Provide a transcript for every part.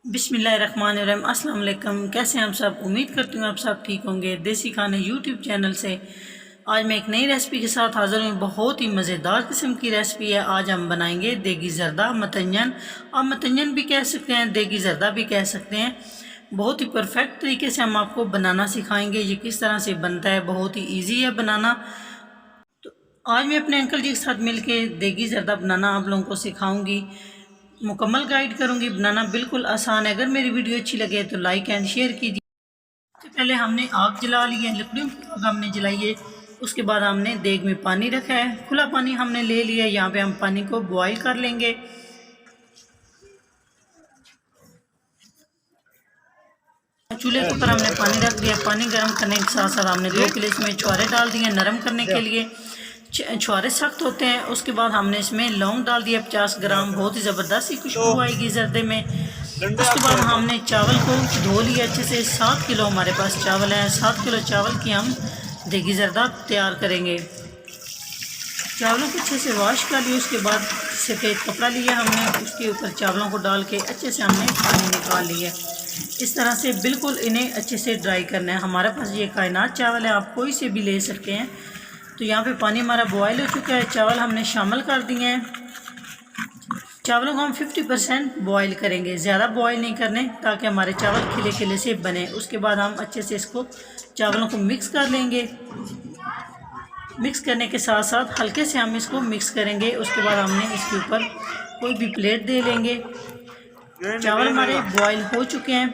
बिस्मिल्लाहिर्रहमानिर्रहीम। अस्सलाम वालेकुम। कैसे हैं हम सब? उम्मीद करती हूँ आप सब ठीक होंगे। देसी खाने यूट्यूब चैनल से आज मैं एक नई रेसिपी के साथ हाज़िर हूँ। बहुत ही मज़ेदार किस्म की रेसिपी है। आज हम बनाएंगे देगी ज़र्दा मतंजन। आप मतंजन भी कह सकते हैं, देगी ज़र्दा भी कह सकते हैं। बहुत ही परफेक्ट तरीके से हम आपको बनाना सिखाएंगे। ये किस तरह से बनता है, बहुत ही ईजी है बनाना। तो आज मैं अपने अंकल जी के साथ मिलके देगी ज़र्दा बनाना आप लोगों को सिखाऊंगी। मुकम्मल गाइड करूंगी। बनाना बिल्कुल आसान है। अगर मेरी वीडियो अच्छी लगे तो लाइक एंड शेयर कीजिए। सबसे पहले हमने आग जला ली है, लकड़ियों की आग हमने जलाई है। उसके बाद हमने देग में पानी रखा है, खुला पानी हमने ले लिया है। यहाँ पे हम पानी को बॉईल कर लेंगे। चूल्हे के ऊपर हमने पानी रख दिया। पानी गर्म करने के साथ साथ हमने 2 किलो इसमें छुहारे डाल दिए नरम करने के लिए। छुहारे सख्त होते हैं। उसके बाद हमने इसमें लौंग डाल दिया 50 ग्राम। बहुत ही ज़बरदस्त सी खुशबू आएगी ज़र्दे में। उसके बाद हमने चावल को धो लिया अच्छे से। 7 किलो हमारे पास चावल है। 7 किलो चावल की हम देगी ज़र्दा तैयार करेंगे। चावलों को अच्छे से वॉश कर लिया। उसके बाद सफ़ेद कपड़ा लिया हमने, उसके ऊपर चावलों को डाल के अच्छे से हमने पानी निकाल लिया। इस तरह से बिल्कुल इन्हें अच्छे से ड्राई करना है। हमारे पास ये कायनात चावल है, आप कोई से भी ले सकते हैं। तो यहाँ पे पानी हमारा बॉयल हो चुका है। चावल हमने शामिल कर दिए हैं। चावलों को हम 50% बॉयल करेंगे, ज़्यादा बॉयल नहीं करने, ताकि हमारे चावल खिले खिले से बने। उसके बाद हम अच्छे से इसको चावलों को मिक्स कर लेंगे। मिक्स करने के साथ साथ हल्के से हम इसको मिक्स करेंगे। उसके बाद हमने इसके ऊपर कोई भी प्लेट दे लेंगे। चावल हमारे बॉयल हो चुके हैं।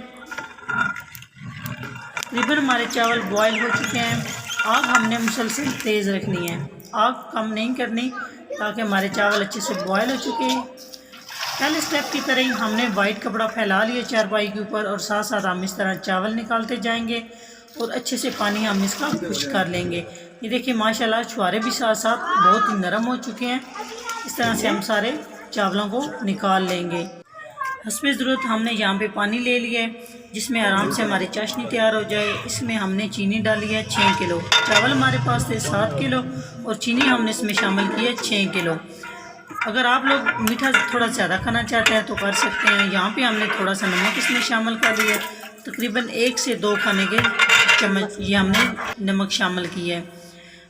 तकरीबन हमारे चावल बॉयल हो चुके हैं। आग हमने मुसलसल तेज़ रखनी है, आग कम नहीं करनी, ताकि हमारे चावल अच्छे से बॉयल हो चुके हैं। पहले स्टेप की तरह ही हमने वाइट कपड़ा फैला लिया चारपाई के ऊपर, और साथ साथ हम इस तरह चावल निकालते जाएंगे और अच्छे से पानी हम इसका खुश्क कर लेंगे। ये देखिए माशाल्लाह छुहारे भी साथ साथ बहुत ही नरम हो चुके हैं। इस तरह से हम सारे चावलों को निकाल लेंगे। हस्बे ज़रूरत हमने यहाँ पे पानी ले लिया है, जिसमें आराम से हमारी चाशनी तैयार हो जाए। इसमें हमने चीनी डाली है 6 किलो। चावल हमारे पास थे 7 किलो और चीनी हमने इसमें शामिल की है 6 किलो। अगर आप लोग मीठा थोड़ा ज़्यादा खाना चाहते हैं तो कर सकते हैं। यहाँ पे हमने थोड़ा सा नमक इसमें शामिल कर लिया। तकरीबन 1 से 2 खाने के चम्मच ये हमने नमक शामिल किया है।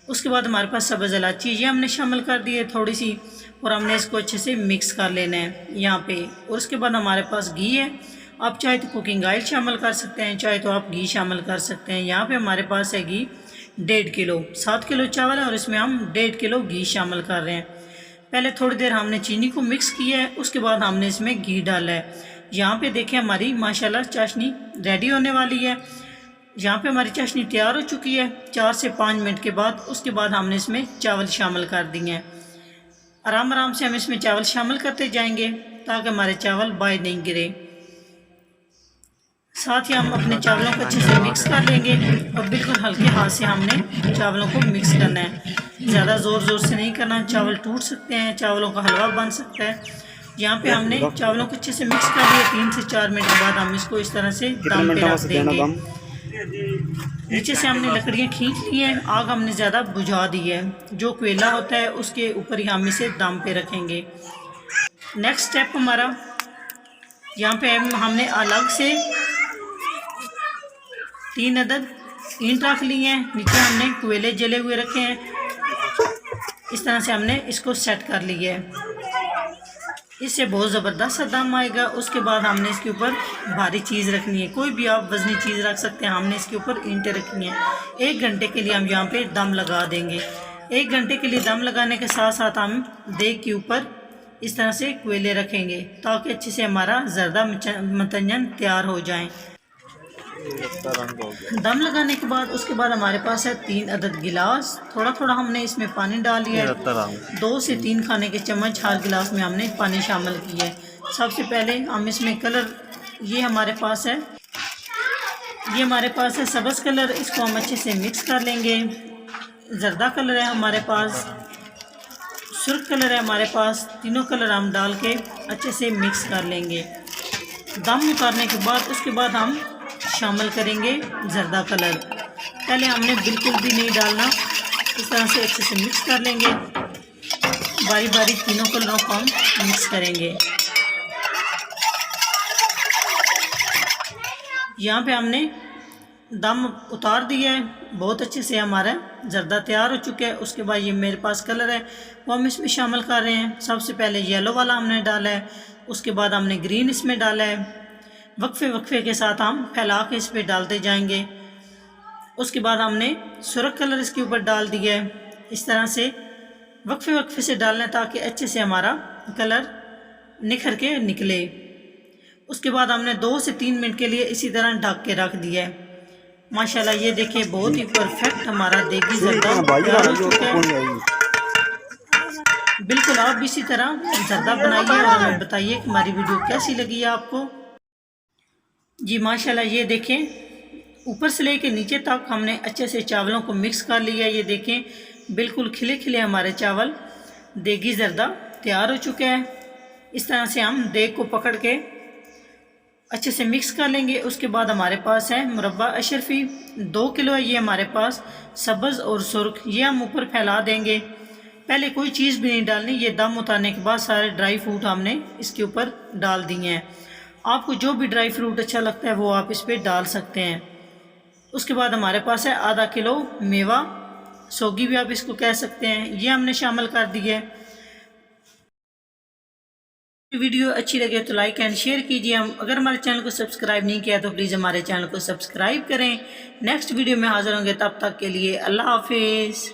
उसके बाद हमारे पास सब्ज़ इलायची ये हमने शामिल कर दी है थोड़ी सी, और हमने इसको अच्छे से मिक्स कर लेना है यहाँ पे। और उसके बाद हमारे पास घी है। आप चाहे तो कुकिंग ऑयल शामिल कर सकते हैं, चाहे तो आप घी शामिल कर सकते हैं। यहाँ पे हमारे पास है घी 1.5 किलो। 7 किलो चावल है और इसमें हम 1.5 किलो घी शामिल कर रहे हैं। पहले थोड़ी देर हमने चीनी को मिक्स किया है, उसके बाद हमने इसमें घी डाला है। यहाँ पे देखें हमारी माशाल्लाह चाशनी रेडी होने वाली है। यहाँ पे हमारी चाशनी तैयार हो चुकी है 4 से 5 मिनट के बाद। उसके बाद हमने इसमें चावल शामिल कर दिए हैं। आराम आराम से हम इसमें चावल शामिल करते जाएंगे, ताकि हमारे चावल बाहर नहीं गिरे। साथ ही हम अपने चावलों को अच्छे से मिक्स कर लेंगे, और बिल्कुल हल्के हाथ से हमने चावलों को मिक्स करना है। ज़्यादा ज़ोर ज़ोर से नहीं करना, चावल टूट सकते हैं, चावलों का हलवा बन सकता है। यहाँ पे हमने चावलों को अच्छे से मिक्स कर लिया। 3 से 4 मिनट के बाद हम इसको इस तरह से दम पे रख देंगे। नीचे से हमने लकड़ियाँ खींच ली हैं, आग हमने ज़्यादा बुझा दी है। जो कोयला होता है उसके ऊपर ही हम इसे दम पे रखेंगे। नेक्स्ट स्टेप हमारा, यहाँ पे हमने अलग से 3 अदद ईंट रख ली हैं। नीचे हमने कोयले जले हुए रखे हैं। इस तरह से हमने इसको सेट कर लिया है। इससे बहुत ज़बरदस्त सा दम आएगा। उसके बाद हमने इसके ऊपर भारी चीज़ रखनी है, कोई भी आप वज़नी चीज़ रख सकते हैं। हमने इसके ऊपर ईंटें रखनी है। 1 घंटे के लिए हम यहाँ पे दम लगा देंगे। 1 घंटे के लिए दम लगाने के साथ साथ हम देग के ऊपर इस तरह से कोयले रखेंगे, ताकि अच्छे से हमारा ज़र्दा मतंजन तैयार हो जाए। दम लगाने के बाद उसके बाद हमारे पास है 3 अदद गिलास। थोड़ा थोड़ा हमने इसमें पानी डाल लिया है। 2 से 3 खाने के चम्मच हर गिलास में हमने पानी शामिल किया है। सबसे पहले हम इसमें कलर, ये हमारे पास है सब्ज़ कलर। इसको हम अच्छे से मिक्स कर लेंगे। जर्दा कलर है हमारे पास, सुर्ख कलर है हमारे पास। तीनों कलर हम डाल के अच्छे से मिक्स कर लेंगे। दम उतारने के बाद उसके बाद हम शामिल करेंगे जर्दा कलर। पहले हमने बिल्कुल भी नहीं डालना। इस तरह से अच्छे से मिक्स कर लेंगे। बारी बारी तीनों कलरों को हम मिक्स करेंगे। यहाँ पे हमने दम उतार दिया है, बहुत अच्छे से हमारा ज़र्दा तैयार हो चुका है। उसके बाद ये मेरे पास कलर है वो हम इसमें शामिल कर रहे हैं। सबसे पहले येलो वाला हमने डाला है, उसके बाद हमने ग्रीन इसमें डाला है। वक्फे वक्फे के साथ हम फैला के इस पर डालते जाएंगे। उसके बाद हमने सुर्ख कलर इसके ऊपर डाल दिया है। इस तरह से वक्फे वक्फे से डालना है ताकि अच्छे से हमारा कलर निखर के निकले। उसके बाद हमने 2 से 3 मिनट के लिए इसी तरह ढक के रख दिया है। माशाल्लाह ये देखिए बहुत ही परफेक्ट हमारा देगी ज़र्दा तैयार हो चुका है। बिल्कुल आप इसी तरह ज़र्दा बनाइए और हमें बताइए कि हमारी वीडियो कैसी लगी है आपको। जी माशाल्लाह ये देखें ऊपर से लेके नीचे तक हमने अच्छे से चावलों को मिक्स कर लिया। ये देखें बिल्कुल खिले खिले हमारे चावल देगी ज़र्दा तैयार हो चुका है। इस तरह से हम देग को पकड़ के अच्छे से मिक्स कर लेंगे। उसके बाद हमारे पास है मुरब्बा अशरफी 2 किलो है ये हमारे पास, सब्ज़ और सुर्ख, ये हम ऊपर फैला देंगे। पहले कोई चीज़ भी नहीं डालनी, ये दम उतारने के बाद सारे ड्राई फ्रूट हमने इसके ऊपर डाल दिए हैं। आपको जो भी ड्राई फ्रूट अच्छा लगता है वो आप इस पर डाल सकते हैं। उसके बाद हमारे पास है आधा किलो मेवा, सोगी भी आप इसको कह सकते हैं, ये हमने शामिल कर दिया है। वीडियो अच्छी लगे तो लाइक एंड शेयर कीजिए। हम अगर हमारे चैनल को सब्सक्राइब नहीं किया तो प्लीज़ हमारे चैनल को सब्सक्राइब करें। नेक्स्ट वीडियो में हाजिर होंगे, तब तक के लिए अल्लाह हाफिज़।